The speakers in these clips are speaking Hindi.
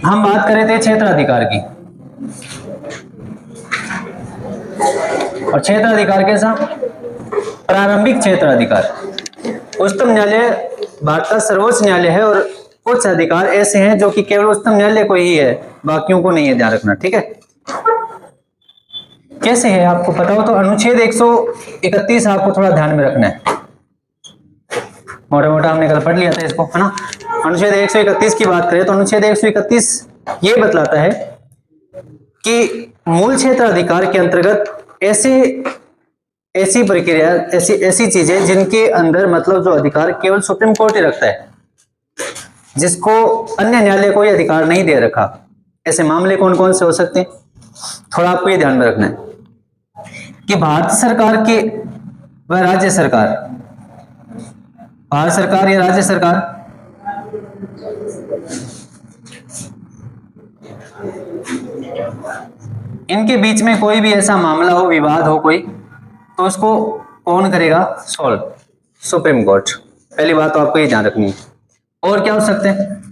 हम बात कर रहे थे क्षेत्राधिकार की, और क्षेत्राधिकार कैसा? प्रारंभिक क्षेत्राधिकार। उच्चतम न्यायालय भारत का सर्वोच्च न्यायालय है और कुछ अधिकार ऐसे हैं जो कि केवल उच्चतम न्यायालय को ही है, बाकियों को नहीं है, ध्यान रखना, ठीक है। कैसे है आपको पता हो तो अनुच्छेद 131 आपको थोड़ा ध्यान में रखना है, मोटा मोटा हमने कल पढ़ लिया था इसको, है ना। अनुच्छेद 131 की बात करें तो अनुच्छेद 131 ये बतलाता है कि मूल क्षेत्राधिकार के अंतर्गत ऐसी प्रक्रिया, ऐसी चीजें जिनके अंदर मतलब जो अधिकार केवल सुप्रीम कोर्ट ही रखता है, जिसको अन्य न्यायालय को ये अधिकार नहीं दे रखा, ऐसे मामले कौन कौन से हो सकते हैं? थोड़ा आपको ये ध्यान में रखना है कि भारत सरकार के व राज्य सरकार, भारत सरकार या राज्य सरकार इनके बीच में कोई भी ऐसा मामला हो, विवाद हो कोई, तो उसको कौन करेगा? Solve, supreme court. पहली बात तो आपको ये ध्यान रखनी है। और क्या हो सकते हैं?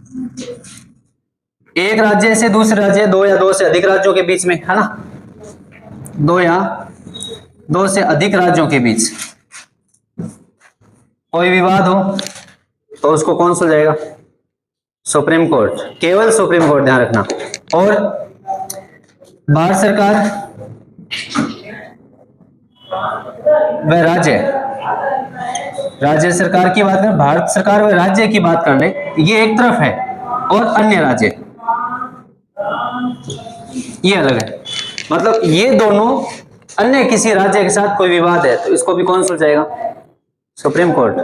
एक राज्य से दूसरे राज्य, दो या दो से अधिक राज्यों के बीच में, है ना, दो या दो से अधिक राज्यों के बीच कोई विवाद हो तो उसको कौन सुलझाएगा? सुप्रीम कोर्ट, केवल सुप्रीम कोर्ट, ध्यान रखना। और भारत सरकार व राज्य सरकार की बात करें, भारत सरकार व राज्य की बात कर ले, ये एक तरफ है, और अन्य राज्य ये अलग है। मतलब ये दोनों, अन्य किसी राज्य के साथ कोई विवाद है तो इसको भी कौन सुलझाएगा? Supreme court.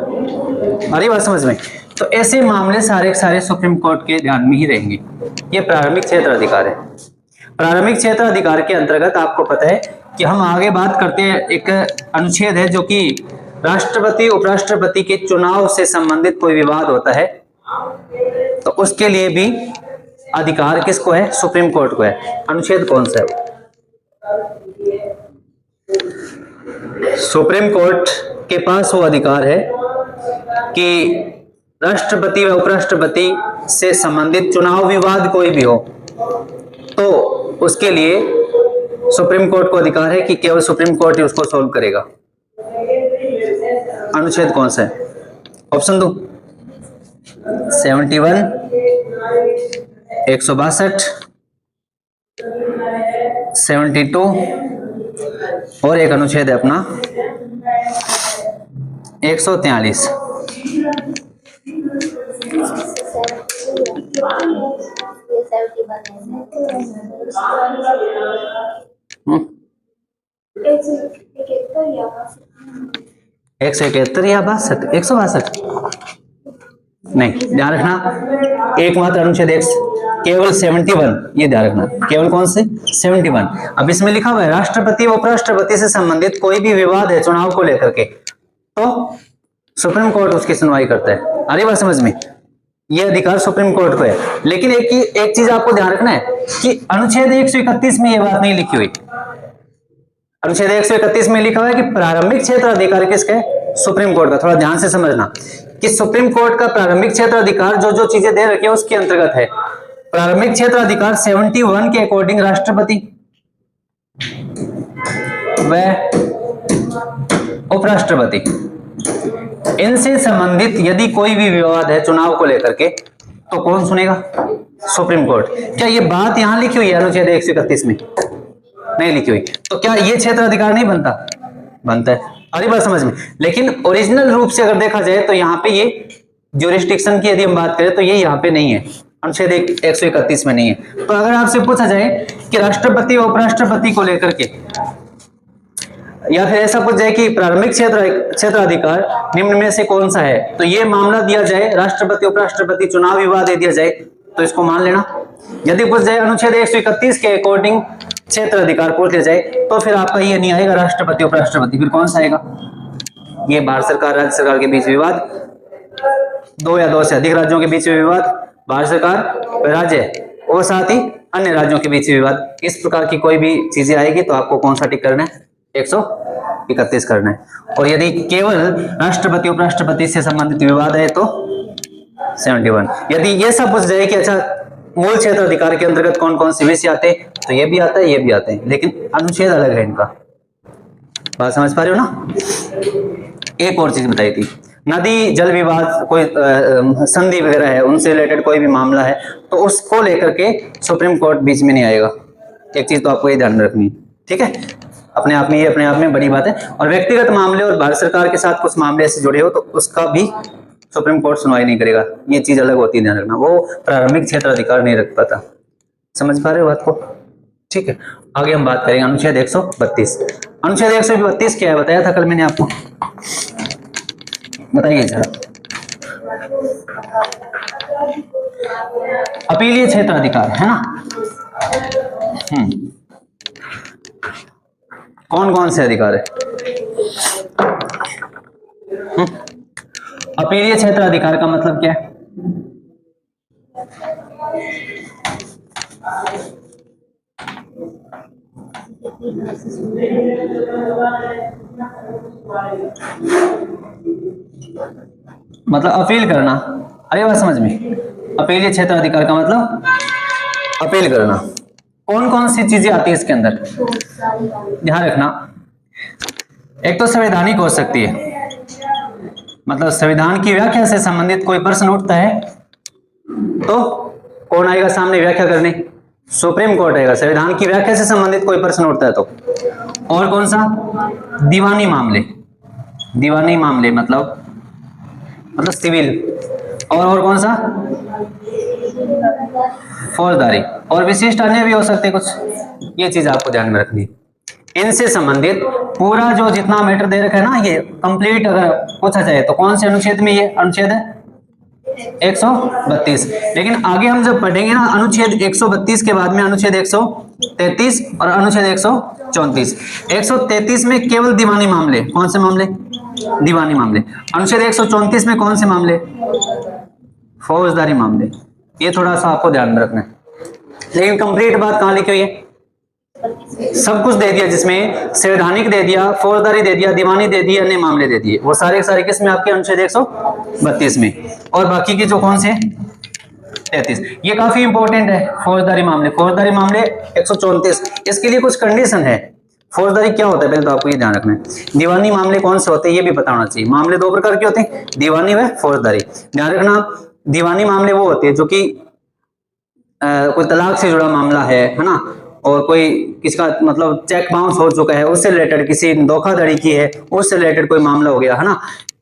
हमारी बात समझ में? तो ऐसे मामले सारे के सारे सुप्रीम कोर्ट के ध्यान में ही रहेंगे। ये प्रारंभिक क्षेत्राधिकार है। प्रारंभिक क्षेत्राधिकार के अंतर्गत आपको पता है कि हम आगे बात करते हैं, एक अनुच्छेद है जो कि राष्ट्रपति उपराष्ट्रपति के चुनाव से संबंधित कोई विवाद होता है तो उसके लिए भी अधिकार किसको है? सुप्रीम कोर्ट को है। अनुच्छेद कौन सा है? सुप्रीम कोर्ट के पास वो अधिकार है कि राष्ट्रपति व उपराष्ट्रपति से संबंधित चुनाव विवाद कोई भी हो तो उसके लिए सुप्रीम कोर्ट को अधिकार है कि केवल सुप्रीम कोर्ट ही उसको सॉल्व करेगा। अनुच्छेद कौन सा है? ऑप्शन दो, 71, 162, 72 और एक अनुच्छेद है अपना 143। एक सौ इकहत्तर या 62, 162 नहीं, ध्यान रखना, एकमात्र अनुच्छेद केवल 71, ये ध्यान रखना, केवल कौन से? 71। अब इसमें लिखा हुआ है राष्ट्रपति व उपराष्ट्रपति से संबंधित कोई भी विवाद है चुनाव को लेकर के तो सुप्रीम कोर्ट उसकी सुनवाई करता है। अरे बात समझ में? ये अधिकार सुप्रीम कोर्ट को है। लेकिन एक चीज आपको ध्यान रखना है कि अनुच्छेद 131 में ये बात नहीं लिखी हुई। अनुच्छेद 131 में लिखा हुआ है कि प्रारंभिक क्षेत्राधिकार किसका है? सुप्रीम कोर्ट का। थोड़ा ध्यान से समझना कि सुप्रीम कोर्ट का प्रारंभिक क्षेत्राधिकार जो जो चीजें दे रखी है उसके अंतर्गत है। प्रारंभिक क्षेत्राधिकार 71 के अकॉर्डिंग राष्ट्रपति व उपराष्ट्रपति इनसे संबंधित यदि कोई भी विवाद है चुनाव को लेकर के तो कौन सुनेगा? Supreme court. क्या ये बात यहां लिखी हुई है अनुच्छेद 131 में? नहीं लिखी हुई। तो क्या ये क्षेत्राधिकार नहीं बनता? बनता है। अरे बात समझ में? लेकिन ओरिजिनल रूप से अगर देखा जाए तो यहाँ पे ये ज्यूरिस्डिक्शन की यदि हम बात करें तो ये यहाँ पे नहीं है, अनुच्छेद 131 में नहीं है। तो अगर आपसे पूछा जाए कि राष्ट्रपति और उपराष्ट्रपति को लेकर के, या फिर ऐसा पूछ जाए कि प्रारंभिक क्षेत्राधिकार निम्न में से कौन सा है, तो ये मामला दिया जाए राष्ट्रपति उपराष्ट्रपति चुनाव विवाद दिया जाए तो इसको मान लेना। यदि पूछ जाए अनुच्छेद 131 के अकॉर्डिंग क्षेत्राधिकार पूछ लिया जाए तो फिर आपका ये नहीं आएगा राष्ट्रपति उपराष्ट्रपति, फिर कौन सा आएगा? ये भारत सरकार राज्य सरकार के बीच विवाद, दो या दो से अधिक राज्यों के बीच विवाद, भारत सरकार राज्य और साथ ही अन्य राज्यों के बीच विवाद, इस प्रकार की कोई भी चीजें आएगी तो आपको कौन सा टिक करना है? 131 करना है। और यदि केवल राष्ट्रपति उपराष्ट्रपति से संबंधित विवाद है तो 71। यदि ये सब पूछ जाए कि अच्छा मूल क्षेत्र अधिकार के अंतर्गत कौन कौन से विषय आते हैं, तो ये भी आता है, ये भी आते हैं, लेकिन अनुच्छेद अलग है इनका। बात समझ पा रहे हो ना। एक और चीज बताई थी, नदी जल विवाद कोई संधि वगैरह है, उनसे रिलेटेड कोई भी मामला है, तो उसको लेकर के सुप्रीम कोर्ट बीच में नहीं आएगा। एक चीज तो आपको ये ध्यान रखनी है, ठीक है। अपने आप में ये अपने आप में बड़ी बात है। और व्यक्तिगत मामले और भारत सरकार के साथ कुछ मामले ऐसे जुड़े हो तो उसका भी सुप्रीम कोर्ट सुनवाई नहीं करेगा, ये चीज अलग होती है, ध्यान रखना। वो प्रारंभिक क्षेत्र अधिकार नहीं रख पाता। समझ पा रहे हो बात को, ठीक है। आगे हम बात करेंगे अनुच्छेद 132। अनुच्छेद 132 क्या है, बताया था कल मैंने आपको, बताइए जरा। अपीलीय क्षेत्र अधिकार है ना। कौन कौन से अधिकार है? अपीलीय क्षेत्र अधिकार का मतलब क्या है? मतलब अपील करना। अरे बात समझ में, अपीलीय क्षेत्र अधिकार का मतलब अपील करना। कौन कौन सी चीजें आती है इसके अंदर, ध्यान रखना। एक तो संवैधानिक हो सकती है, मतलब संविधान की व्याख्या से संबंधित कोई प्रश्न उठता है तो कौन आएगा सामने व्याख्या करने? सुप्रीम कोर्ट आएगा। संविधान की व्याख्या से संबंधित कोई प्रश्न उठता है तो। और कौन सा? दीवानी मामले। दीवानी मामले मतलब सिविल। और कौन सा? फौजदारी। और विशिष्ट अन्य भी हो सकते कुछ, ये चीज आपको ध्यान में रखनी। इनसे संबंधित पूरा जो जितना मैटर दे रखा है ना, ये कंप्लीट अगर पूछा जाए तो कौन से अनुच्छेद में? ये अनुच्छेद है 132। लेकिन आगे हम जब पढ़ेंगे ना, अनुच्छेद 132 के बाद में अनुच्छेद 133 और अनुच्छेद 134। 133 में केवल दीवानी मामले। कौन से मामले? दीवानी मामले। अनुच्छेद 134 में कौन से मामले? फौजदारी मामले। ये थोड़ा सा आपको ध्यान में रखना है। लेकिन कंप्लीट बात कहां लिखी हुई है? सब कुछ दे दिया, जिसमें संवैधानिक दे दिया, फौजदारी दे दिया, दीवानी दे दी, अन्य मामले दे दिए। वो सारे सारे किस में? आपके अनुच्छेद 132 में। और बाकी के जो कौन से? 33। ये काफी इंपॉर्टेंट है फौजदारी मामले। फौजदारी मामले 134। इसके लिए कुछ कंडीशन है। फौजदारी क्या होता है पहले तो आपको ये ध्यान रखना है। दीवानी मामले कौन से होते हैं ये भी पता होना चाहिए। मामले दो प्रकार के होते हैं, दीवानी व फौजदारी। ध्यान रखना, दीवानी मामले वो होते हैं जो कि कोई तलाक से जुड़ा मामला है ना, और कोई किसका मतलब चेक बाउंस हो चुका है उससे रिलेटेड, किसी धोखाधड़ी की है उससे रिलेटेड कोई मामला हो गया है ना,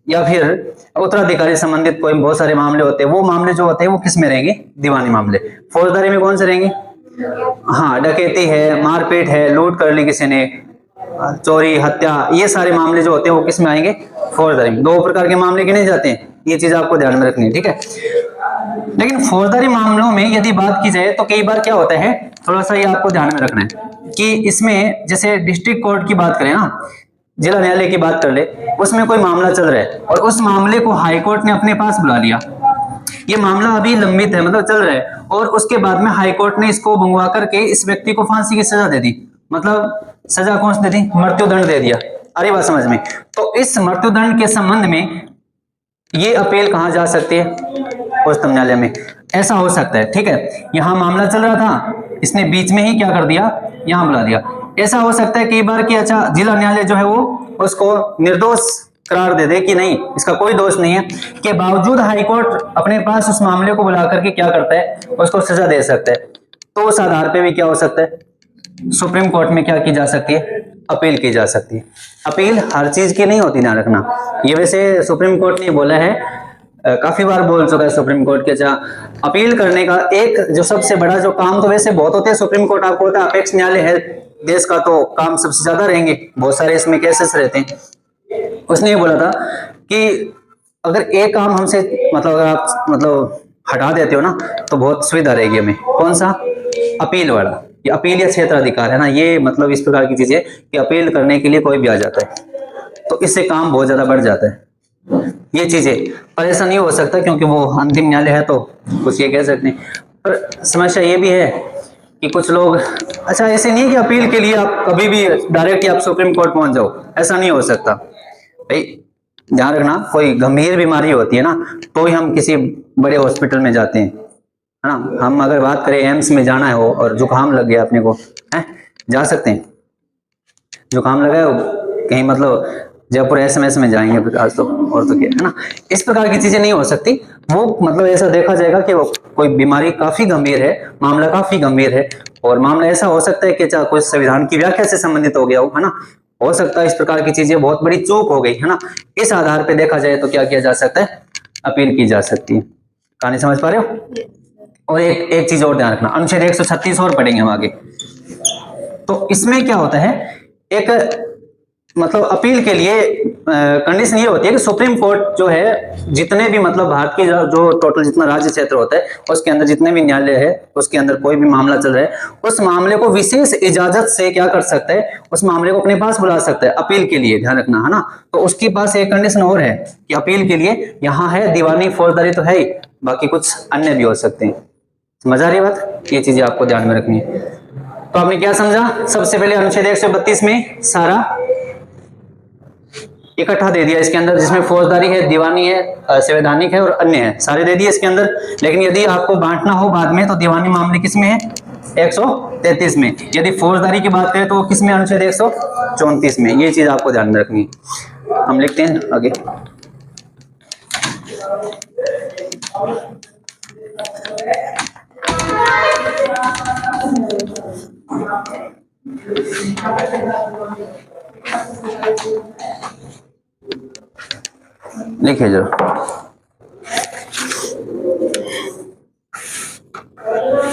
या फिर उत्तराधिकारी संबंधित कोई बहुत सारे मामले होते हैं। वो मामले जो होते हैं वो किस में रहेंगे? दीवानी मामले। फौजदारी में कौन से रहेंगे? हाँ, डकैती है, मारपीट है, लूट कर ली किसी ने, चोरी, हत्या, ये सारे मामले जो होते हैं वो किस में आएंगे? फौजदारी में। दो प्रकार के मामले गिने जाते हैं, ये चीज आपको ध्यान में रखनी है, ठीक है। लेकिन फौजदारी मामलों में यदि बात की जाए तो कई बार क्या होता है, थोड़ा सा ये आपको ध्यान में रखना है कि इसमें जैसे डिस्ट्रिक्ट कोर्ट की बात करें ना, जिला न्यायालय की बात कर ले, उसमें कोई मामला चल रहा है और उस मामले को हाई कोर्ट ने अपने पास बुला लिया। ये मामला अभी लंबित है, मतलब चल रहा है, और उसके बाद में हाई कोर्ट ने इसको मंगवा करके इस व्यक्ति को फांसी की सजा दे दी। मतलब सजा कौन सी दे दी? मृत्युदंड दे दिया। अरे बात समझ में। तो इस मृत्युदंड के संबंध में ये अपील कहां जा सकती है? उच्चतम न्यायालय में। ऐसा हो सकता है, ठीक है। यहां मामला चल रहा था, इसने बीच में ही क्या कर दिया? यहां बुला दिया। ऐसा हो सकता है कई बार कि अच्छा जिला न्यायालय जो है वो उसको निर्दोष करार दे दे कि नहीं, इसका कोई दोष नहीं है, के बावजूद हाईकोर्ट अपने पास उस मामले को बुला करके क्या करता है? उसको सजा दे सकता है। तो उस आधार पे भी क्या हो सकता है? सुप्रीम कोर्ट में क्या की जा सकती है? अपील की जा सकती है। अपील हर चीज की नहीं होती, ध्यान रखना। ये वैसे सुप्रीम कोर्ट ने बोला है, काफी बार बोल चुका है सुप्रीम कोर्ट के, अपील करने का एक जो सबसे बड़ा जो काम तो वैसे बहुत होते हैं, सुप्रीम कोर्ट आपको होता है अपेक्ष न्यायालय है देश का, तो काम सबसे ज्यादा रहेंगे, बहुत सारे इसमें केसेस रहते हैं। उसने ये बोला था कि अगर एक काम हमसे मतलब अगर आप मतलब हटा देते हो ना तो बहुत सुविधा रहेगी हमें। कौन सा? अपील वाला। ये अपील या क्षेत्र अधिकार है ना, ये मतलब इस प्रकार की चीज है कि अपील करने के लिए कोई भी आ जाता है, तो इससे काम बहुत ज्यादा बढ़ जाता है। ये चीजें पर ऐसा नहीं हो सकता क्योंकि वो अंतिम न्यायालय है, तो कुछ ये कह सकते हैं। पर समस्या ये भी है कि कुछ लोग, अच्छा ऐसे नहीं है कि अपील के लिए आप कभी भी डायरेक्ट आप सुप्रीम कोर्ट पहुंच जाओ, ऐसा नहीं हो सकता भाई। ध्यान रखना, कोई गंभीर बीमारी होती है ना तो ही हम किसी बड़े हॉस्पिटल में जाते हैं, है ना। हम अगर बात करें एम्स में जाना है हो और जुकाम लग गया अपने को, है जा सकते हैं? जुकाम लगा है कहीं, मतलब जयपुर एसएमएस में जाएंगे आज तो, और तो क्या है ना, इस प्रकार की चीजें नहीं हो सकती। वो मतलब ऐसा देखा जाएगा कि वो कोई बीमारी काफी गंभीर है, मामला काफी गंभीर है, और मामला ऐसा हो सकता है कि चाहे कोई संविधान की व्याख्या से संबंधित हो गया हो, है ना, हो सकता है इस प्रकार की चीजें, बहुत बड़ी चूक हो गई है ना, इस आधार पर देखा जाए तो क्या किया जा सकता है, अपील की जा सकती है। कहानी समझ पा रहे हो? और एक चीज और ध्यान रखना, अनुच्छेद 136 और पढ़ेंगे हम आगे। तो इसमें क्या होता है, एक मतलब अपील के लिए कंडीशन ये होती है कि सुप्रीम कोर्ट जो है, जितने भी मतलब भारत के जो टोटल जितना राज्य क्षेत्र होता है उसके अंदर जितने भी न्यायालय है, उसके अंदर कोई भी मामला चल रहा है, उस मामले को विशेष इजाजत से क्या कर सकता है, उस मामले को अपने पास बुला सकता है अपील के लिए, ध्यान रखना, है ना। तो उसके पास एक कंडीशन और है कि अपील के लिए यहाँ है दीवानी फौजदारी तो है ही, बाकी कुछ अन्य भी हो सकते हैं। समझ आ रही बात? ये चीजें आपको ध्यान में रखनी है। तो आपने क्या समझा? सबसे पहले अनुच्छेद 132 में सारा इकट्ठा दे दिया इसके अंदर, जिसमें फौजदारी है, दीवानी है, संवैधानिक है और अन्य है, सारे दे दिए इसके अंदर। लेकिन यदि आपको बांटना हो बाद में तो दीवानी मामले किसमें है? 133 में। यदि फौजदारी की बात करें तो वो किसमें? अनुच्छेद 134 में। ये चीज आपको ध्यान में रखनी है। हम लिखते हैं आगे। लिखिए जरा,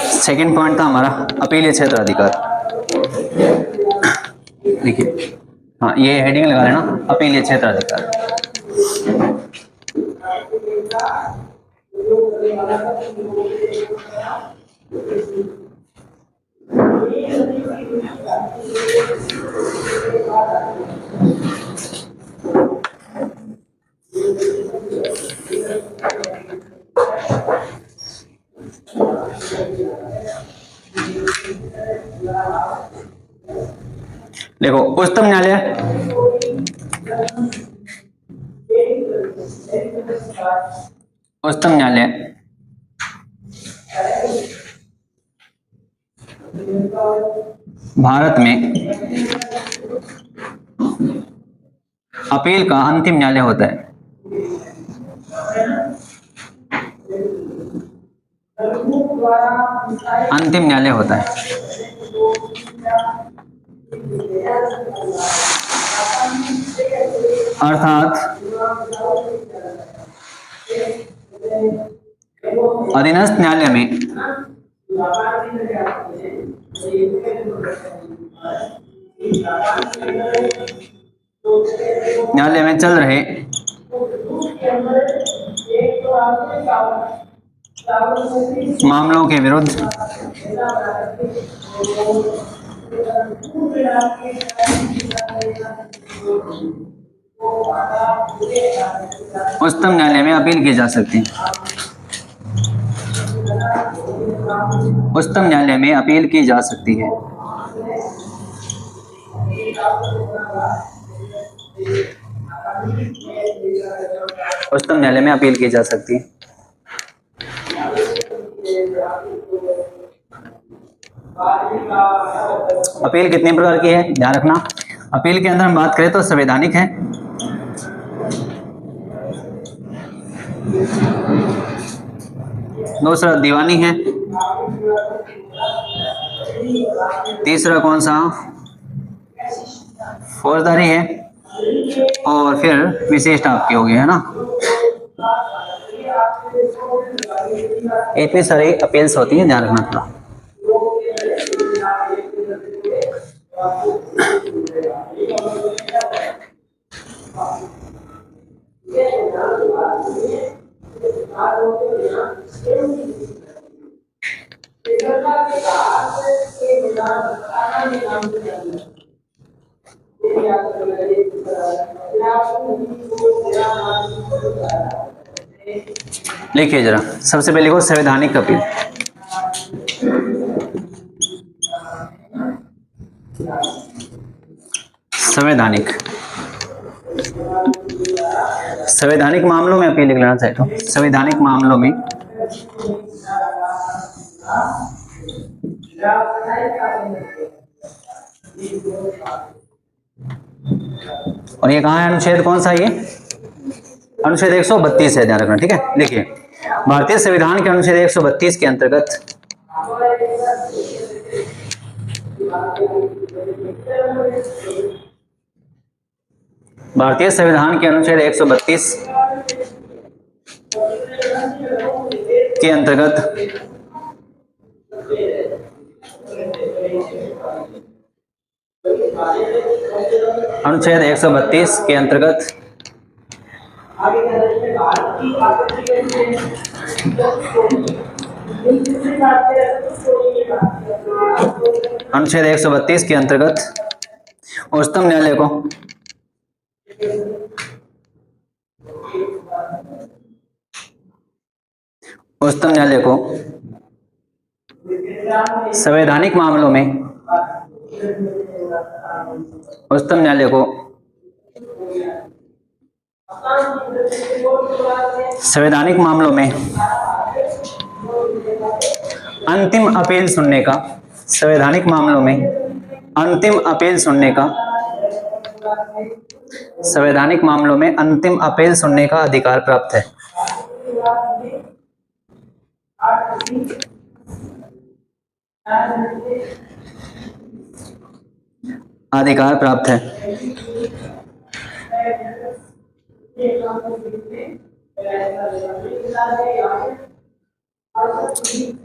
सेकंड पॉइंट था हमारा अपीलीय क्षेत्र अधिकार। देखिए, हाँ ये हेडिंग लगा लेना, अपीलीय क्षेत्र अधिकार। देखो, उच्चतम न्यायालय, उच्चतम न्यायालय भारत में अपील का अंतिम न्यायालय होता है। अंतिम न्यायालय होता है। अर्थात अधीनस्थ न्यायालय में चल रहे मामलों के विरुद्ध उच्चतम न्यायालय में अपील की जा सकती है। उच्चतम न्यायालय में अपील की जा सकती है। उच्चतम न्यायालय में अपील की जा सकती है। अपील कितने प्रकार की है, ध्यान रखना। अपील के अंदर हम बात करें तो संवैधानिक है, दूसरा दीवानी है, तीसरा कौन सा? फौजदारी है, और फिर विशिष्ट आपकी हो गई, है ना। इतनी सारी अपील्स होती है, ध्यान रखना थोड़ा। लिखिए जरा, सबसे पहले लिखो संवैधानिक अपील। संवैधानिक, संवैधानिक मामलों में अपील लिख लेना चाहे तो, संवैधानिक मामलों में और ये कहाँ है अनुच्छेद, कौन सा ये अनुच्छेद 132 है, ध्यान रखना, ठीक है। देखिए भारतीय संविधान के अनुच्छेद 132 के अंतर्गत भारतीय संविधान के अनुच्छेद 132 के अंतर्गत अनुच्छेद 132 के अंतर्गत अनुच्छेद 132 के अंतर्गत उच्चतम न्यायालय को संवैधानिक मामलों में अंतिम अपील सुनने का अंतिम अपील सुनने का अधिकार प्राप्त है।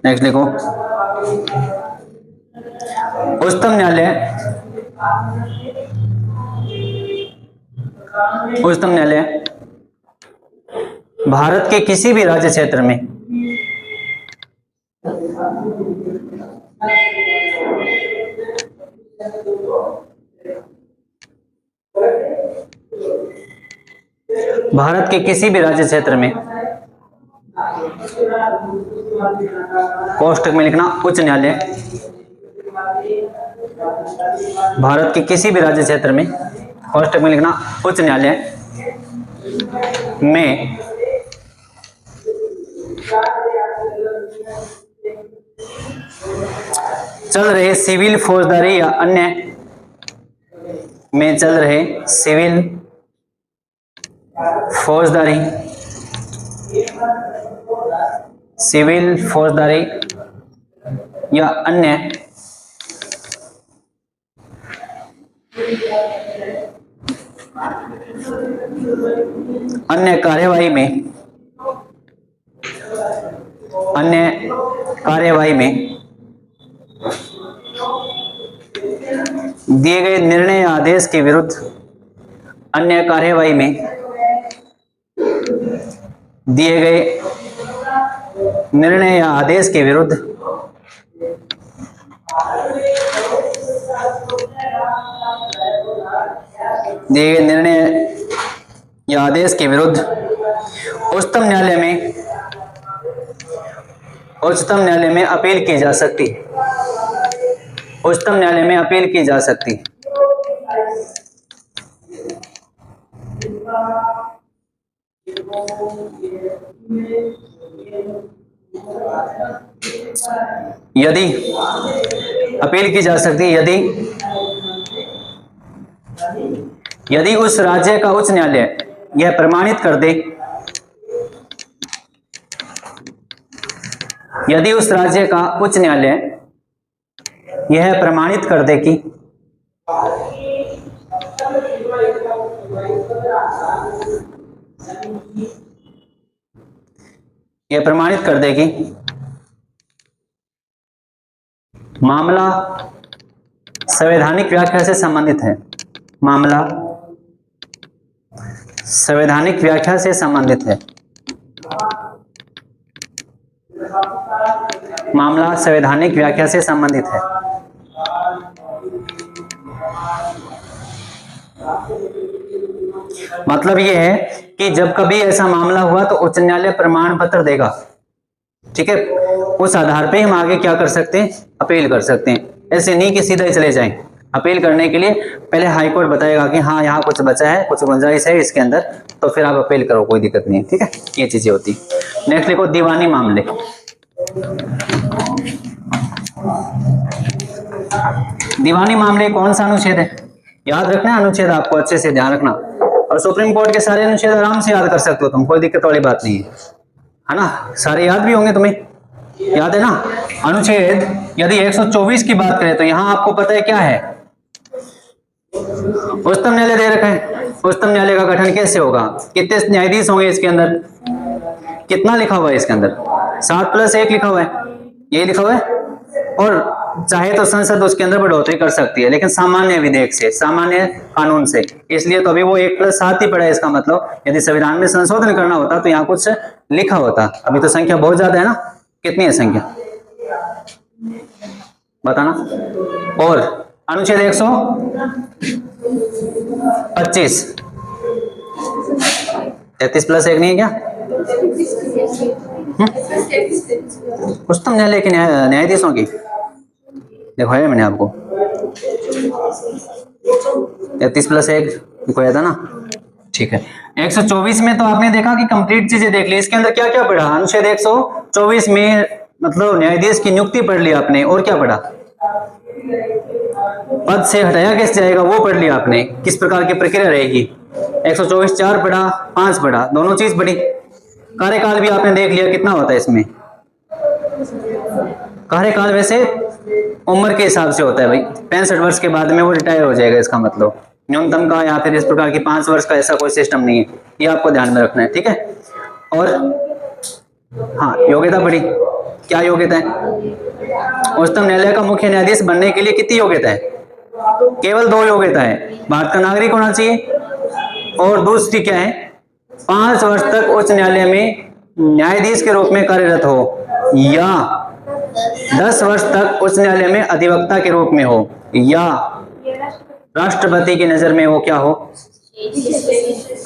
नेक्स्ट लिखो, उच्चतम न्यायालय भारत के किसी भी राज्य क्षेत्र में कोष्टक में लिखना उच्च न्यायालय, भारत के किसी भी राज्य क्षेत्र में, कोष्टक में लिखना उच्च न्यायालय में चल रहे सिविल, फौजदारी या अन्य या अन्य कार्यवाही में दिए गए निर्णय या आदेश के विरुद्ध, उच्चतम न्यायालय में अपील की जा सकती है। यदि उस राज्य का उच्च न्यायालय यह प्रमाणित कर दे, कि मामला संवैधानिक व्याख्या से संबंधित है, मामला संवैधानिक व्याख्या से संबंधित है, मतलब यह है कि जब कभी ऐसा मामला हुआ तो उच्च न्यायालय प्रमाण पत्र देगा, ठीक है। उस आधार पे हम आगे क्या कर सकते हैं, अपील कर सकते हैं। ऐसे नहीं कि सीधा ही चले जाएं। अपील करने के लिए पहले हाई कोर्ट बताएगा कि हाँ यहाँ कुछ बचा है, कुछ गुंजाइश है इसके अंदर, तो फिर आप अपील करो, कोई दिक्कत नहीं है, ठीक है। ये चीजें होती है। नेक्स्ट लिखो, दीवानी मामले। दीवानी मामले कौन सा अनुच्छेद है? याद रखना है अनुच्छेद, आपको अच्छे से ध्यान रखना। और सुप्रीम कोर्ट के सारे अनुच्छेद आराम से याद कर सकते हो तुम, कोई दिक्कत वाली बात नहीं है ना? सारे याद भी होंगे तुम्हें, याद है ना? अनुच्छेद यदि 124 की बात करें तो यहाँ आपको पता है क्या है? उच्चतम न्यायालय दे रखा है। उच्चतम न्यायालय का गठन कैसे होगा? कितने न्यायाधीश होंगे इसके अंदर? कितना लिखा हुआ है इसके अंदर? 7+1 लिखा हुआ है, यही लिखा हुआ है। और चाहे तो संसद उसके अंदर बढ़ोतरी कर सकती है, लेकिन सामान्य विधेयक से, सामान्य कानून से। इसलिए तो अभी वो 1+7 ही पड़ा है। इसका मतलब यदि संविधान में संशोधन करना होता तो यहाँ कुछ लिखा होता। अभी तो संख्या बहुत ज्यादा है ना। कितनी है संख्या बताना? और अनुच्छेद 125 33+1 नहीं है क्या? उच्चतम न्यायालय के न्यायाधीशों की दिखाया मैंने आपको, 33+1 दिखाया था ना। ठीक है, 124 में तो आपने देखा कि कंप्लीट चीजें देख ली। इसके अंदर क्या क्या पढ़ा? अनुच्छेद 124 में मतलब न्यायाधीश की नियुक्ति पढ़ ली आपने, और क्या पढ़ा? पद से हटाया कैसे जाएगा वो पढ़ लिया आपने, किस प्रकार की प्रक्रिया रहेगी। 124 4 पढ़ा, 5 पढ़ा, दोनों चीज पढ़ी। कार्यकाल भी आपने देख लिया कितना होता है इसमें। कार्यकाल वैसे उम्र के हिसाब से होता है भाई, 65 वर्ष के बाद में वो रिटायर हो जाएगा। इसका मतलब न्यूनतम का या फिर इस प्रकार की 5 वर्ष का ऐसा कोई सिस्टम नहीं है, ये आपको ध्यान में रखना है। ठीक है, और हाँ योग्यता पढ़ी, क्या योग्यता है? उच्चतम न्यायालय का मुख्य न्यायाधीश बनने के लिए कितनी योग्यता है? केवल 2 योग्यता है, भारत का नागरिक होना चाहिए, और दूसरी क्या है? 5 वर्ष तक उच्च न्यायालय में न्यायाधीश के रूप में कार्यरत हो, या 10 वर्ष तक उच्च न्यायालय में अधिवक्ता के रूप में हो, या राष्ट्रपति की नजर में वो क्या हो?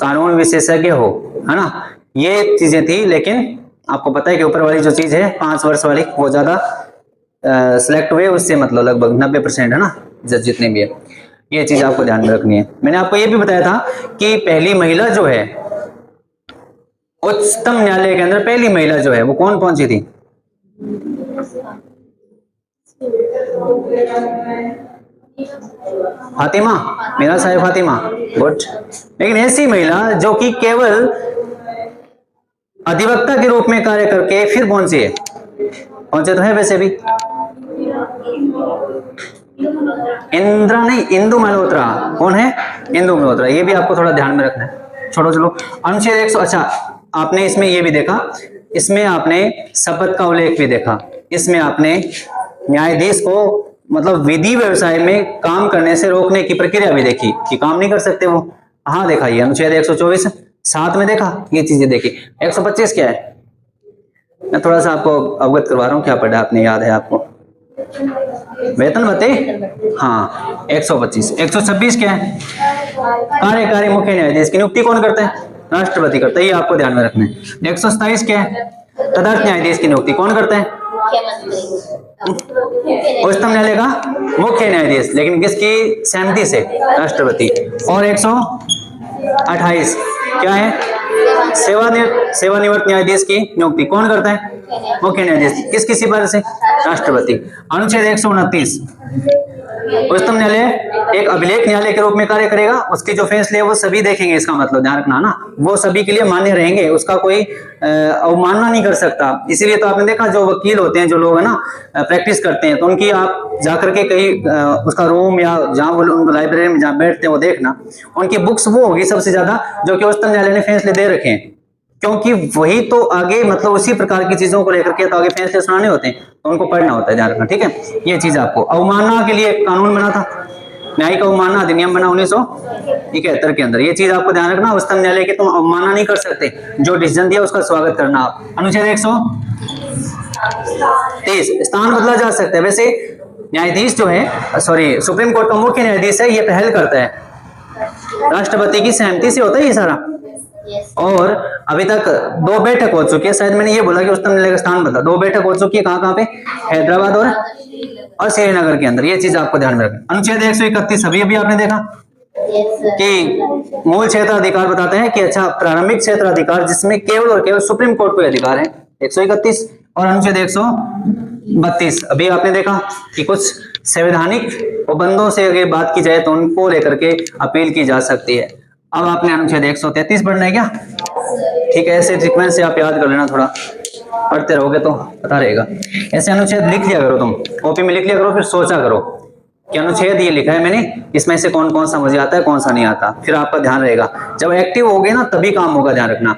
कानून विशेषज्ञ हो, है ना? ये चीजें थी। लेकिन आपको पता है कि ऊपर वाली जो चीज है 5 वर्ष वाली, वो ज्यादा सिलेक्ट हुए उससे, मतलब लगभग 90% है ना जज जितने भी है। ये चीज आपको ध्यान में रखनी है। मैंने आपको ये भी बताया था कि पहली महिला जो है उच्चतम न्यायालय के अंदर, पहली महिला जो है वो कौन पहुंची थी? फातिमा, मीरा साहिब फातिमा, गुड। लेकिन ऐसी महिला जो कि केवल अधिवक्ता के रूप में कार्य करके फिर पहुंची है, पहुंचे तो है वैसे भी, इंदिरा नहीं, इंदु मल्होत्रा। कौन है? इंदु मल्होत्रा। ये भी आपको थोड़ा ध्यान में रखना है। छोड़ो चलो, अनुच्छेद 100। अच्छा, आपने इसमें ये भी देखा, इसमें आपने शपथ का उल्लेख भी देखा, इसमें आपने न्यायाधीश को मतलब विधि व्यवसाय में काम करने से रोकने की प्रक्रिया भी देखी कि काम नहीं कर सकते वो। हाँ देखा, ये अनुच्छेद 124 7 में देखा, ये चीजें देखी। 125 क्या है? मैं थोड़ा सा आपको अवगत करवा रहा हूँ, क्या पढ़ा आपने, याद है आपको? वेतन भत्ते, हाँ 125। 126 क्या है? कार्यकारी मुख्य न्यायाधीश की नियुक्ति कौन करता है? राष्ट्रपति करता है, ये आपको ध्यान में रखना है। 127 क्या है? तदर्थ न्यायाधीश की नियुक्ति कौन करता है? उच्चतम न्यायालय का मुख्य न्यायाधीश, लेकिन किसकी सहमति से? राष्ट्रपति। और 128 क्या है? सेवानिवृत्त न्यायाधीश की नियुक्ति कौन करता है? मुख्य न्यायाधीश। किसकी सिफारिश से? राष्ट्रपति। अनुच्छेद 129, उच्चतम न्यायालय एक अभिलेख न्यायालय के रूप में कार्य करेगा, उसके जो फैसले है वो सभी देखेंगे। इसका मतलब ध्यान रखना ना, वो सभी के लिए मान्य रहेंगे, उसका कोई अवमानना नहीं कर सकता। इसीलिए तो आपने देखा जो वकील होते हैं, जो लोग है ना प्रैक्टिस करते हैं, तो उनकी आप जाकर के कहीं उसका रूम या जहाँ वो लाइब्रेरी में जहाँ बैठते हैं वो देखना, उनकी बुक्स वो होगी सबसे ज्यादा जो कि उच्चतम न्यायालय ने फैसले दे रखे हैं, क्योंकि वही तो आगे मतलब उसी प्रकार की चीजों को लेकर के तो आगे फैसले सुनाने होते हैं, तो उनको पढ़ना होता है, ध्यान रखना। ठीक है, ये चीज आपको। अवमानना के लिए कानून बना था, न्यायिक अवमानना अधिनियम बना 1971 के अंदर, ये चीज आपको ध्यान रखना। उच्चतम न्यायालय की तुम अवमानना नहीं कर सकते, जो डिसीजन दिया उसका स्वागत करना आप। अनुच्छेद 130, स्थान बदला जा सकता है। वैसे न्यायाधीश जो है, सॉरी सुप्रीम कोर्ट का मुख्य न्यायाधीश है, ये पहल करता है, राष्ट्रपति की सहमति से होता है ये सारा। और अभी तक 2 बैठक हो चुकी है, शायद मैंने ये बोला कि उच्चतम न्यायालय का स्थान बदला, 2 बैठक हो चुकी है, कहाँ पे? हैदराबाद और श्रीनगर के अंदर, ये चीज आपको ध्यान में रखना। अनुच्छेद 131 अभी आपने देखा कि मूल क्षेत्राधिकार बताते हैं कि अच्छा प्रारंभिक क्षेत्राधिकार जिसमें केवल और केवल सुप्रीम कोर्ट को अधिकार है, 131। और अनुच्छेद 132 अभी आपने देखा कि कुछ संवैधानिक उपबंधों से अगर बात की जाए तो उनको लेकर के अपील की जा सकती है। अब आपने अनुच्छेद 133 पढ़ना है क्या? ठीक है, ऐसे सीक्वेंस से आप याद कर लेना, थोड़ा पढ़ते रहोगे तो पता रहेगा। ऐसे अनुच्छेद लिख लिया करो, तुम कॉपी में लिख लिया करो, फिर सोचा करो कि अनुच्छेद ये लिखा है मैंने, इसमें से कौन कौन सा मुझे आता है, कौन सा नहीं आता, फिर आपका ध्यान रहेगा। जब एक्टिव हो गए ना तभी काम होगा, ध्यान रखना।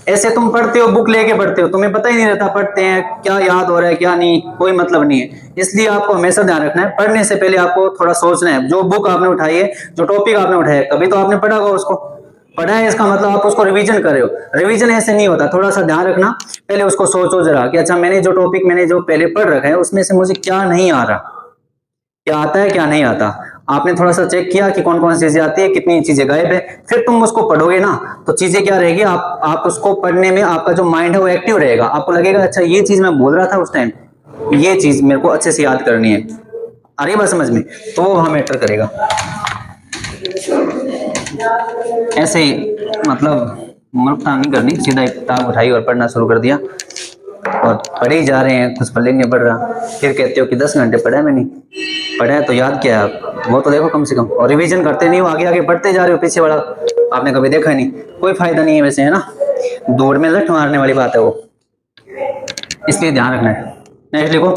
ऐसे तुम पढ़ते हो, बुक लेके पढ़ते हो, तुम्हें पता ही नहीं रहता पढ़ते हैं क्या, याद हो रहा है क्या नहीं, कोई मतलब नहीं है। इसलिए आपको हमेशा ध्यान रखना है, पढ़ने से पहले आपको थोड़ा सोचना है। जो बुक आपने उठाई है, जो टॉपिक आपने उठाया है, कभी तो आपने पढ़ा होगा उसको, पढ़ा है इसका मतलब आप उसको रिवीजन कर रहे हो। रिवीजन ऐसे नहीं होता, थोड़ा सा ध्यान रखना, पहले उसको सोचो जरा कि अच्छा मैंने जो टॉपिक मैंने जो पहले पढ़ रखा है उसमें से मुझे क्या नहीं आ रहा, क्या आता है क्या नहीं आता। आपने थोड़ा सा चेक किया कि कौन कौन सी चीजें आती है, कितनी चीजें गायब है, फिर तुम उसको पढ़ोगे ना तो चीजें क्या रहेगी, आप उसको पढ़ने में आपका जो माइंड है वो एक्टिव रहेगा। आपको लगेगा अच्छा ये चीज मैं बोल रहा था उस टाइम, ये चीज मेरे को अच्छे से याद करनी है, आ रही बात समझ में, तो वो वहां मैटर करेगा। ऐसे ही मतलब मूर्खता नहीं करनी, सीधा एक किताब उठाई और पढ़ना शुरू कर दिया और पढ़े ही जा रहे हैं, कुछ पढ़ नहीं पढ़ रहा, फिर कहते हो कि 10 घंटे पढ़ा है मैंने, पढ़ा है तो याद क्या है आप, वो तो देखो कम से कम, और रिवीजन करते नहीं हो, आगे आगे पढ़ते जा रहे हो, पीछे वाला आपने कभी देखा नहीं, कोई फायदा नहीं है वैसे, है ना, दूर में लठ मारने वाली बात है वो, इसलिए ध्यान रखना है। नेक्स्ट लिखो,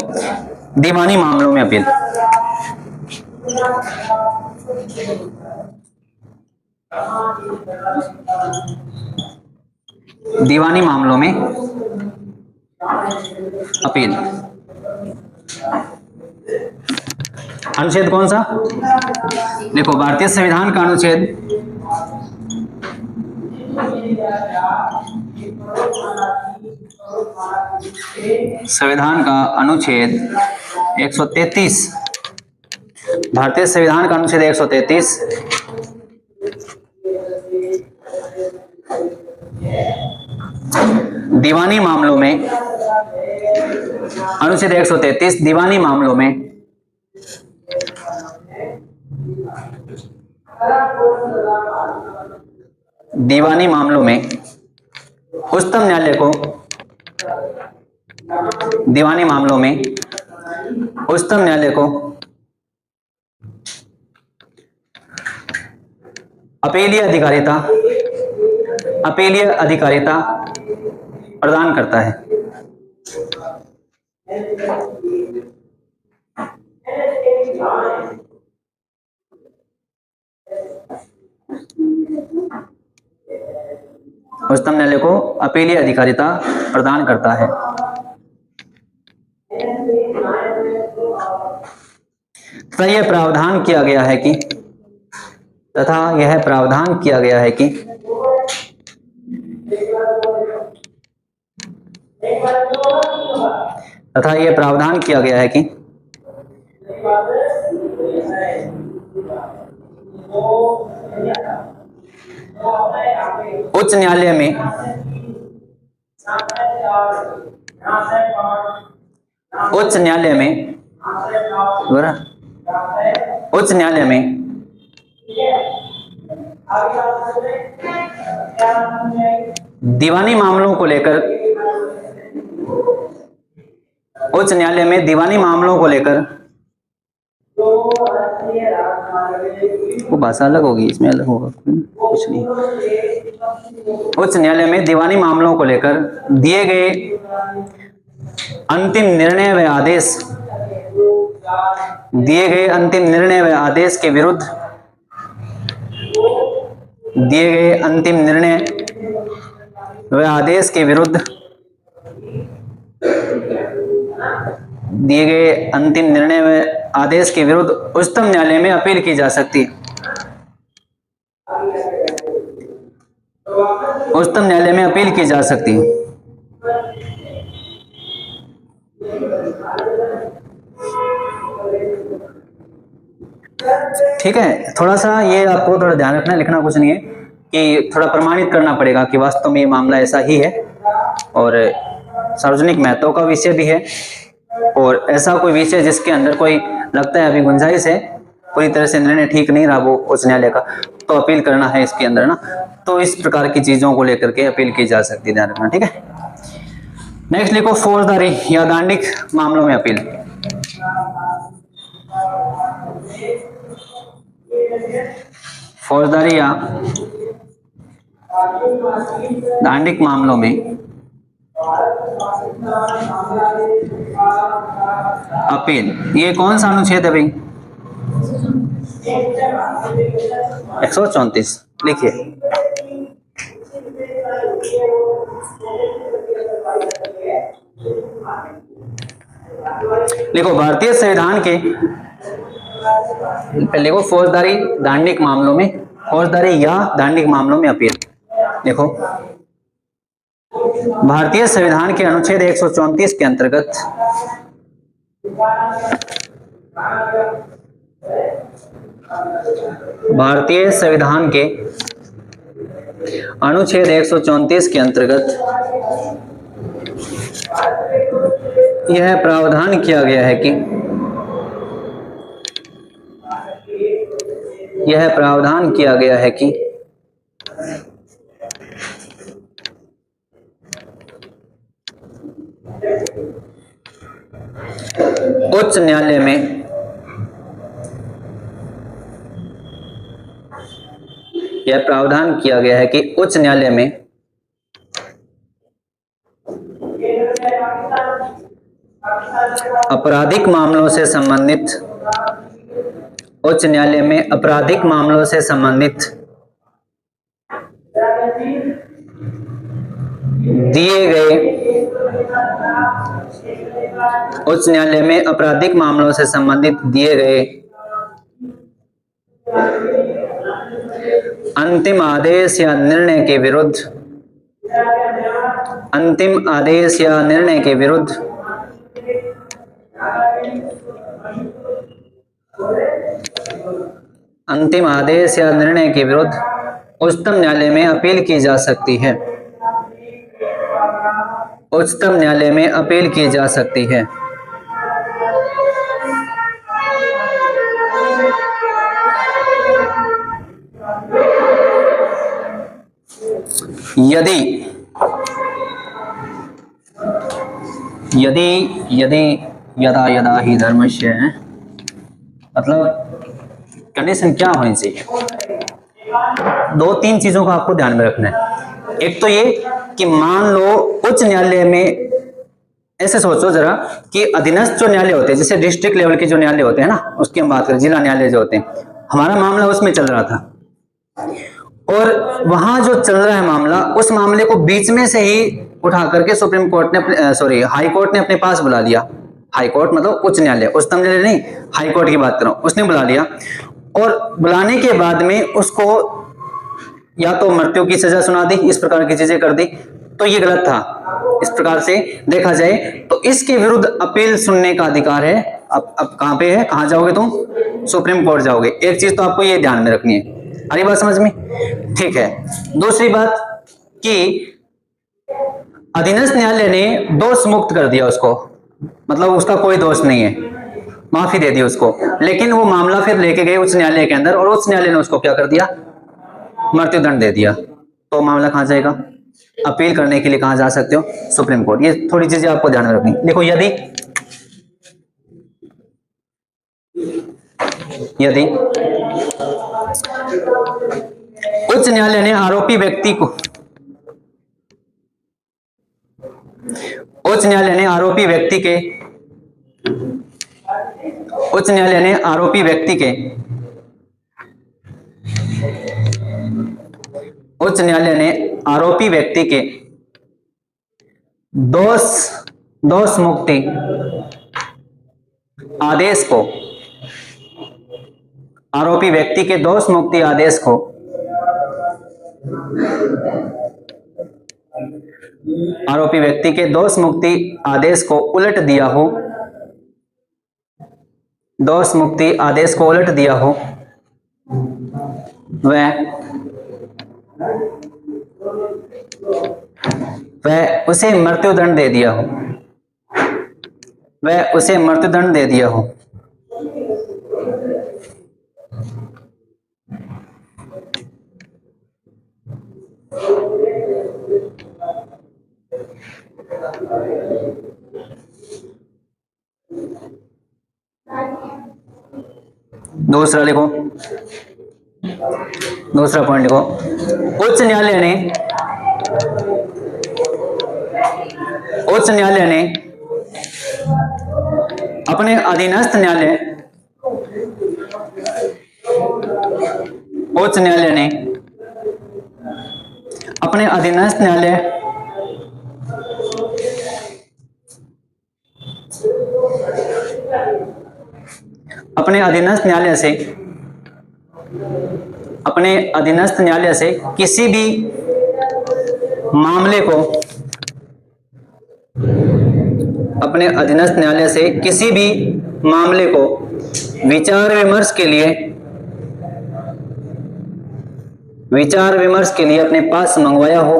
दीवानी मामलों में अपील। दीवानी मामलों में अपील, अनुच्छेद कौन सा? देखो भारतीय संविधान का अनुच्छेद संविधान का अनुच्छेद 133, भारतीय संविधान का अनुच्छेद 133 दीवानी मामलों में, अनुच्छेद 133 दीवानी मामलों में दीवानी मामलों में उच्चतम न्यायालय को, दीवानी मामलों में उच्चतम न्यायालय को अपीलीय अधिकारिता, अपीलीय अधिकारिता प्रदान करता है। उच्चतम न्यायालय को अपीलीय अधिकारिता प्रदान करता है। तथा यह प्रावधान किया गया है कि, तथा यह प्रावधान किया गया है कि तथा यह प्रावधान किया गया है कि उच्च न्यायालय में उच्च न्यायालय में उच्च न्यायालय में दीवानी मामलों को लेकर, उच्च न्यायालय में दीवानी मामलों को लेकर, वो भाषा अलग होगी, इसमें अलग होगा कुछ नहीं। उच्च न्यायालय में दीवानी मामलों को लेकर दिए गए अंतिम निर्णय व आदेश, दिए गए अंतिम निर्णय व आदेश के विरुद्ध, दिए गए अंतिम निर्णय व आदेश के विरुद्ध, दिए गए अंतिम निर्णय व आदेश के विरुद्ध उच्चतम न्यायालय में अपील की जा सकती है। उच्चतम न्यायालय में अपील की जा सकती है। ठीक है, थोड़ा सा ये आपको थोड़ा ध्यान रखना है, लिखना कुछ नहीं है, कि थोड़ा प्रमाणित करना पड़ेगा कि वास्तव में ये मामला ऐसा ही है और सार्वजनिक महत्व का विषय भी है, और ऐसा कोई विषय जिसके अंदर कोई लगता है अभी गुंजाइश है, पूरी तरह से निर्णय ठीक नहीं रहा वो उच्च न्यायालय का, तो अपील करना है इसके अंदर ना, तो इस प्रकार की चीजों को लेकर के अपील की जा सकती है, ध्यान रखना। ठीक है, नेक्स्ट लिखो फौजदारी या दंडिक मामलों में अपील। फौजदारी या दंडिक मामलों में अपील, ये कौन सा अनुच्छेद है भाई? 134। लिखिए। देखो भारतीय संविधान के पहले को फौजदारी दंडिक मामलों में, फौजदारी या दंडिक मामलों में अपील। देखो भारतीय संविधान के अनुच्छेद 134 के अंतर्गत भारतीय संविधान के अनुच्छेद 134 के अंतर्गत यह प्रावधान किया गया है कि उच्च न्यायालय में उच्च न्यायालय में आपराधिक मामलों से संबंधित दिए गए उच्च न्यायालय में आपराधिक मामलों से संबंधित दिए गए अंतिम आदेश या निर्णय के विरुद्ध अंतिम आदेश या निर्णय के विरुद्ध उच्चतम न्यायालय में अपील की जा सकती है। उच्चतम न्यायालय में अपील की जा सकती है। यदि यदि यदि यदा यदा ही धर्मस्य है, मतलब कंडीशन क्या होनी चाहिए? दो तीन चीजों का आपको ध्यान में रखना है। एक तो ये कि मान लो उच्च न्यायालय में, ऐसे सोचो जरा कि अधीनस्थ जो न्यायालय होते हैं, जैसे डिस्ट्रिक्ट लेवल के जो न्यायालय होते हैं ना, उसकी हम बात करें, जिला न्यायालय जो होते हैं, हमारा मामला उसमें चल रहा था और वहां जो चल रहा है मामला, उस मामले को बीच में से ही उठा करके सुप्रीम कोर्ट ने हाई कोर्ट ने अपने पास बुला लिया। हाई कोर्ट मतलब उच्च न्यायालय, उच्चतम न्यायालय नहीं, हाई कोर्ट की बात कर रहा हूं। उसने बुला लिया और बुलाने के बाद में उसको या तो मृत्यु की सजा सुना दी, इस प्रकार की चीजें कर दी, तो ये गलत था। इस प्रकार से देखा जाए तो इसके विरुद्ध अपील सुनने का अधिकार है। अब कहां पे है, कहां जाओगे तुम? सुप्रीम कोर्ट जाओगे। एक चीज तो आपको ये ध्यान में रखनी है। अरे बात समझ में? ठीक है। दूसरी बात कि अधीनस्थ न्यायालय ने दोष मुक्त कर दिया उसको, मतलब उसका कोई दोष नहीं है, माफी दे दी उसको, लेकिन वो मामला फिर लेके गए उच्च न्यायालय के अंदर और उच्च न्यायालय ने उसको क्या कर दिया? मृत्युदंड दे दिया। तो मामला कहां जाएगा? अपील करने के लिए कहां जा सकते हो? Supreme court. ये थोड़ी चीजें आपको ध्यान में रखनी। देखो यदि उच्च न्यायालय ने आरोपी व्यक्ति को उच्च न्यायालय ने आरोपी व्यक्ति के दोष मुक्ति आदेश को आरोपी व्यक्ति के दोष मुक्ति आदेश को उलट दिया हो, दोष मुक्ति आदेश को उलट दिया हो, वह उसे मृत्युदंड दे दिया हो, दूसरा लिखो, दूसरा पॉइंट लिखो, उच्च न्यायालय ने अपने अधीनस्थ न्यायालय, उच्च न्यायालय ने अपने अधीनस्थ न्यायालय अपने अधीनस्थ न्यायालय से किसी भी मामले को, अपने अधीनस्थ न्यायालय से किसी भी मामले को विचार विमर्श के लिए अपने पास मंगवाया हो,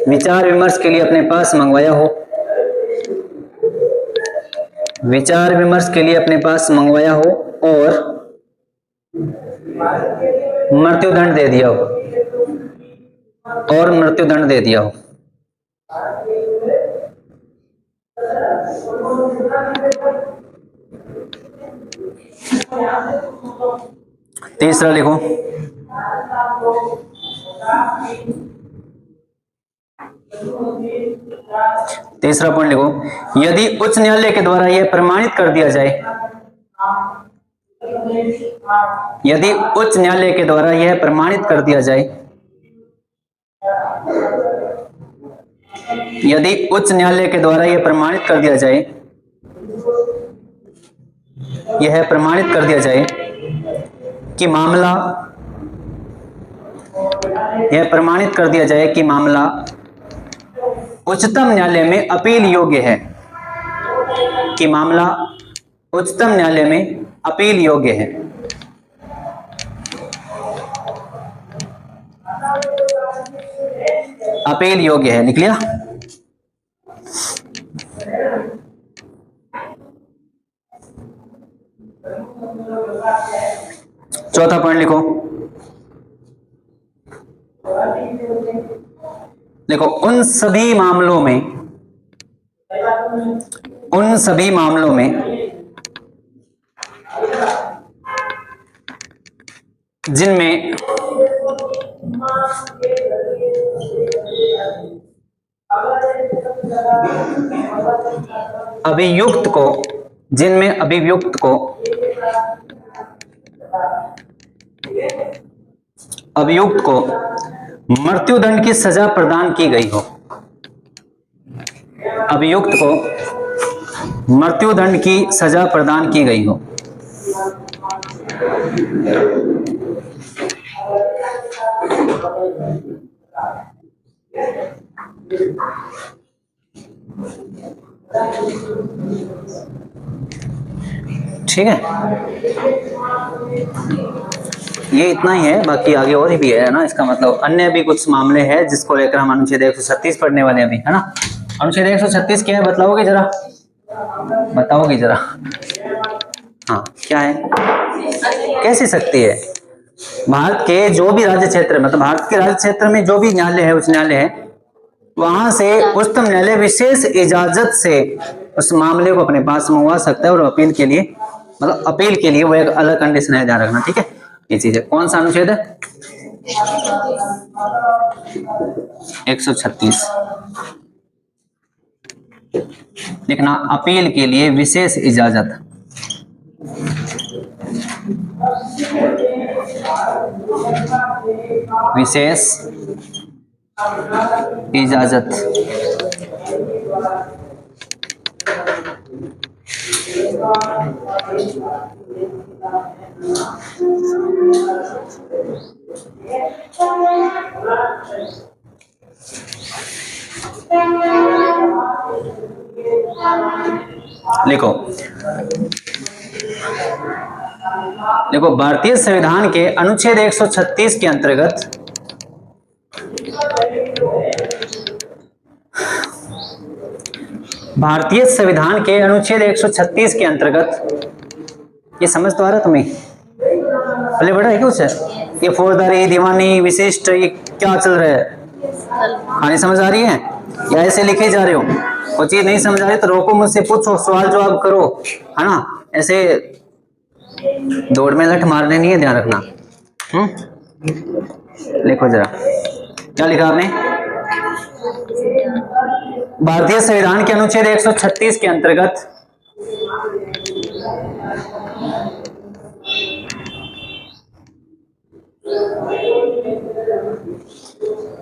विचार विमर्श के लिए अपने पास मंगवाया हो, विचार विमर्श के लिए अपने पास मंगवाया हो और मृत्युदंड दे दिया हो, और मृत्युदंड दे दिया हो। तीसरा लिखो, तीसरा पॉइंट लिखो, यदि उच्च न्यायालय के द्वारा यह प्रमाणित कर दिया जाए, यदि उच्च न्यायालय के द्वारा यह प्रमाणित कर दिया जाए, यदि उच्च न्यायालय के द्वारा यह प्रमाणित कर दिया जाए, यह प्रमाणित कर दिया जाए कि मामला, यह प्रमाणित कर दिया जाए कि मामला उच्चतम न्यायालय में अपील योग्य है, कि मामला उच्चतम न्यायालय में अपील योग्य है। अपील योग्य है, लिख लिया। चौथा पॉइंट लिखो, देखो, उन सभी मामलों में जिनमें अभियुक्त को मृत्युदंड की सजा प्रदान की गई हो, अभियुक्त को मृत्युदंड की सजा प्रदान की गई हो, ठीक है। ये इतना ही है, बाकी आगे और भी है ना। इसका मतलब अन्य भी कुछ मामले हैं जिसको लेकर हम अनुच्छेद 136 पढ़ने वाले हैं अभी, है ना। अनुच्छेद 136 क्या है बताओगे जरा, बताओगे जरा। हाँ, क्या है, कैसी शक्ति है। भारत के जो भी राज्य क्षेत्र, मतलब भारत के राज्य क्षेत्र में जो भी न्यायालय है, उच्च न्यायालय है, वहां से उच्चतम न्यायालय विशेष इजाजत से उस मामले को अपने पास मंगवा सकता है, और अपील के लिए, मतलब अपील के लिए वो एक अलग कंडीशन है, ध्यान रखना, ठीक है। ये चीज है। कौन सा अनुच्छेद है? 136 लिखना, अपील के लिए विशेष इजाजत, विशेष इजाजत। लिखो, देखो, भारतीय संविधान के अनुच्छेद 136 के अंतर्गत भारतीय संविधान के अनुच्छेद 136 के अंतर्गत, ये समझ तो आ रहा तुम्हें? पहले बढ़ा है क्या उसे? ये फौजदारी, दीवानी, विशिष्ट, ये क्या चल रहा है? कहानी समझ आ रही है या ऐसे लिखे जा रहे हो? वो चीज नहीं समझ आ रही तो रोको, मुझसे पूछो, सवाल जवाब करो, है ना? ऐसे दौड़ में लठ मारने नहीं है, ध्यान रखना। लिखो जरा, क्या लिखा आपने? भारतीय संविधान के अनुच्छेद 136 के अंतर्गत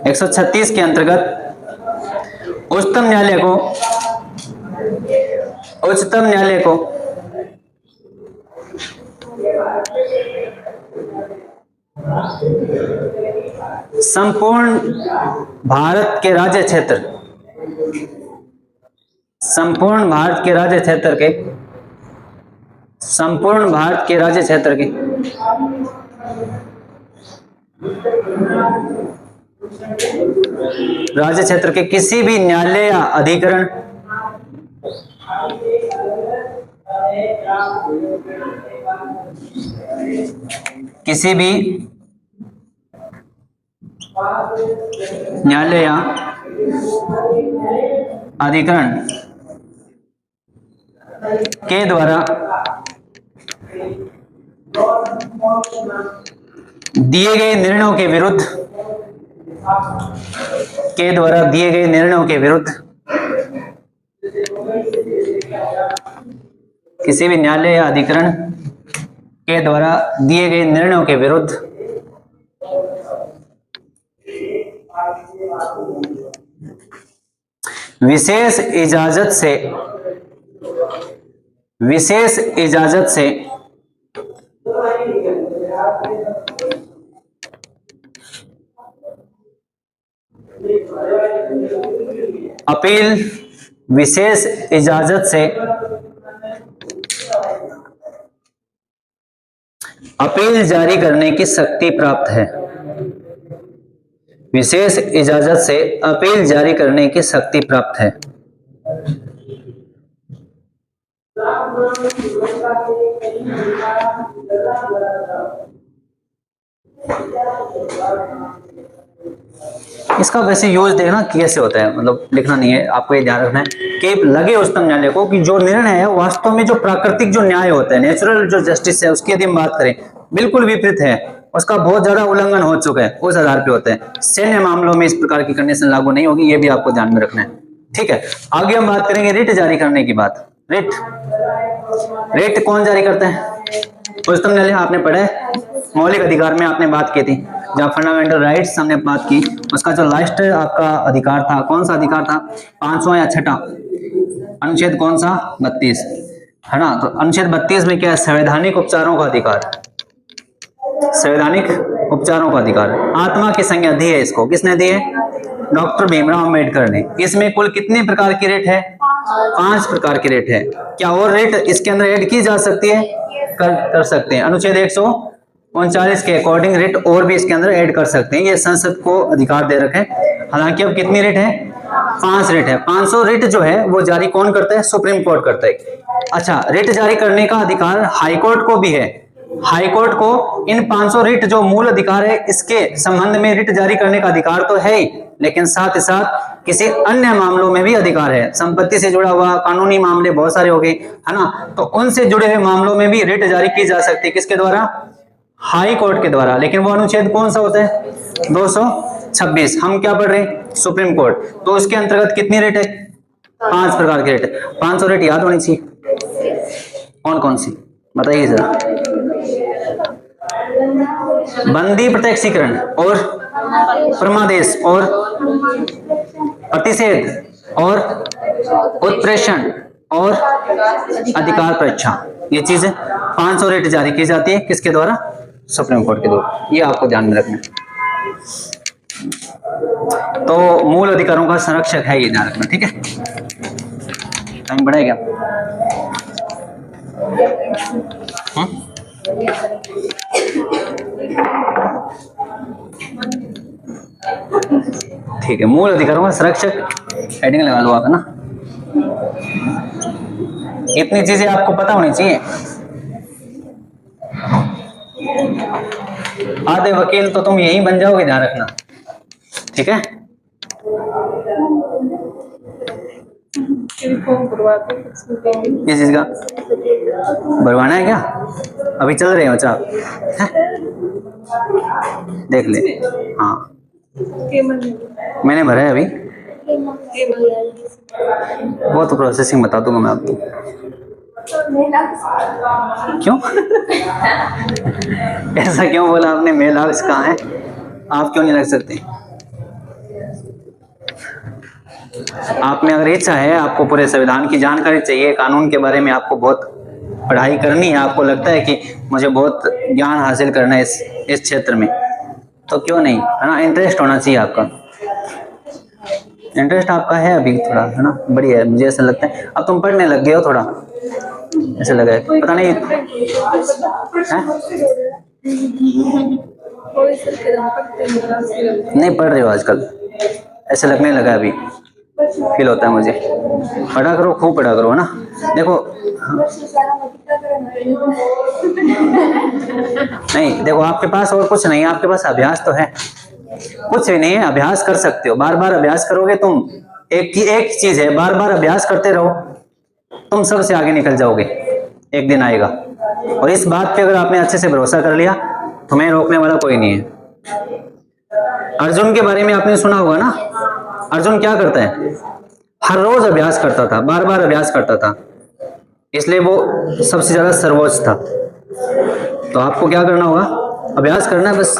136 के अंतर्गत उच्चतम न्यायालय को संपूर्ण भारत के राज्य क्षेत्र के किसी भी न्यायालय या अधिकरण के द्वारा दिए गए निर्णयों के विरुद्ध किसी भी न्यायालय या अधिकरण के द्वारा दिए गए निर्णयों के विरुद्ध विशेष इजाजत से अपील जारी करने की शक्ति प्राप्त है। विशेष इजाजत से अपील जारी करने की शक्ति प्राप्त है। इसका वैसे यूज देखना कैसे होता है, मतलब लिखना नहीं है, आपको ये ध्यान रखना है कि लगे उच्चतम न्यायालय को कि जो निर्णय है वास्तव में जो प्राकृतिक जो न्याय होता है, नेचुरल जो जस्टिस है, उसकी यदि हम बात करें बिल्कुल विपरीत है, उसका बहुत ज्यादा उल्लंघन हो चुका है, उस आधार पे होता है। सैन्य मामलों में इस प्रकार की कंडीशन लागू नहीं होगी, ये भी आपको ध्यान में रखना है। ठीक है, आगे हम बात करेंगे रिट जारी करने की बात। रिट कौन जारी करता है? उच्चतम न्यायालय, आपने पढ़ा है मौलिक अधिकार में, आपने बात की थी जहाँ फंडामेंटल राइट्स हमने बात की, उसका जो लास्ट आपका अधिकार था, कौन सा अधिकार था? 5वां या 6वां अनुच्छेद, कौन सा? 32, है ना? तो अनुच्छेद 32 में क्या है? संवैधानिक उपचारों का अधिकार। संवैधानिक उपचारों का अधिकार, आत्मा की संज्ञा दी है इसको, किसने दी है? डॉक्टर भीमराव अम्बेडकर ने। इसमें कुल कितने प्रकार की रेट है? 5 प्रकार की रेट है। क्या और रेट इसके अंदर ऐड की जा सकती है? कर सकते हैं। अनुच्छेद 139 के अकॉर्डिंग रेट और भी इसके अंदर ऐड कर सकते हैं, ये संसद को अधिकार दे रखे। हालांकि अब कितनी रेट है? 5 रेट है। 500 रेट जो है वो जारी कौन करता है? सुप्रीम कोर्ट करता है। अच्छा, रेट जारी करने का अधिकार हाई कोर्ट को भी है। हाई कोर्ट को इन 500 रिट जो मूल अधिकार है इसके संबंध में रिट जारी करने का अधिकार तो है ही, लेकिन साथ ही साथ किसी अन्य मामलों में भी अधिकार है। संपत्ति से जुड़ा हुआ कानूनी मामले बहुत सारे हो गए, है ना? तो उनसे जुड़े हुए मामलों में भी रिट जारी की जा सकती है। किसके द्वारा? हाई कोर्ट के द्वारा। लेकिन वो अनुच्छेद कौन सा होता है? 226। हम क्या पढ़ रहे हैं? Supreme court. तो उसके अंतर्गत कितनी रेट है? 5 प्रकार की रेट है। 500 रेट याद होनी चाहिए। कौन कौन सी बताइए जरा। बंदी प्रत्यक्षीकरण और परमादेश और प्रतिषेध और उत्प्रेषण और अधिकार परीक्षा, ये चीजें 500 रेट जारी की जाती है। किसके द्वारा? सुप्रीम कोर्ट के द्वारा। ये आपको ध्यान में रखना है। तो मूल अधिकारों का संरक्षक है, ये ध्यान रखना। ठीक है, टाइम बढ़ेगा। ठीक है, मूल अधिकारों का संरक्षक हेडिंग लगा लो आप, है ना? इतनी चीजें आपको पता होनी चाहिए। आधे वकील तो तुम यही बन जाओगे, ध्यान रखना। ठीक है, फॉर्म भरवाते हैं, उसमें देंगे। किस चीज का भरवाना है क्या? अभी चल रहे हो अच्छा हैं? देख ले। हाँ मैंने भरा है अभी, वो तो प्रोसेसिंग बता दूंगा मैं आपको। क्यों? ऐसा क्यों बोला आपने? मेल हाउस कहाँ है? आप क्यों नहीं रख सकते? आप में अगर इच्छा है, आपको पूरे संविधान की जानकारी चाहिए, कानून के बारे में आपको बहुत पढ़ाई करनी है, आपको लगता है कि मुझे बहुत ज्ञान हासिल करना है इस क्षेत्र में, तो क्यों नहीं, है ना? इंटरेस्ट होना चाहिए आपका। इंटरेस्ट आपका है अभी थोड़ा, है ना? बढ़िया है, मुझे ऐसा लगता है। अब तुम पढ़ने लग गए हो थोड़ा, ऐसा लगा है, पता नहीं है? नहीं पढ़ रहे हो आजकल, ऐसे लगने लगा अभी, फील होता है मुझे। पढ़ा करो, खूब पढ़ा करो, है ना? देखो नहीं, देखो आपके पास और कुछ नहीं है, आपके पास अभ्यास तो है, कुछ भी नहीं है, अभ्यास कर सकते हो, बार बार अभ्यास करोगे तुम। एक चीज है, बार बार अभ्यास करते रहो, तुम सबसे आगे निकल जाओगे, एक दिन आएगा। और इस बात पे अगर आपने अच्छे से भरोसा कर लिया, तुम्हें रोकने वाला कोई नहीं है। अर्जुन के बारे में आपने सुना होगा ना, अर्जुन क्या करता है? हर रोज अभ्यास करता था, बार बार अभ्यास करता था, इसलिए वो सबसे ज्यादा सर्वोच्च था। तो आपको क्या करना होगा? अभ्यास करना है, बस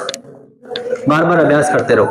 बार बार अभ्यास करते रहो।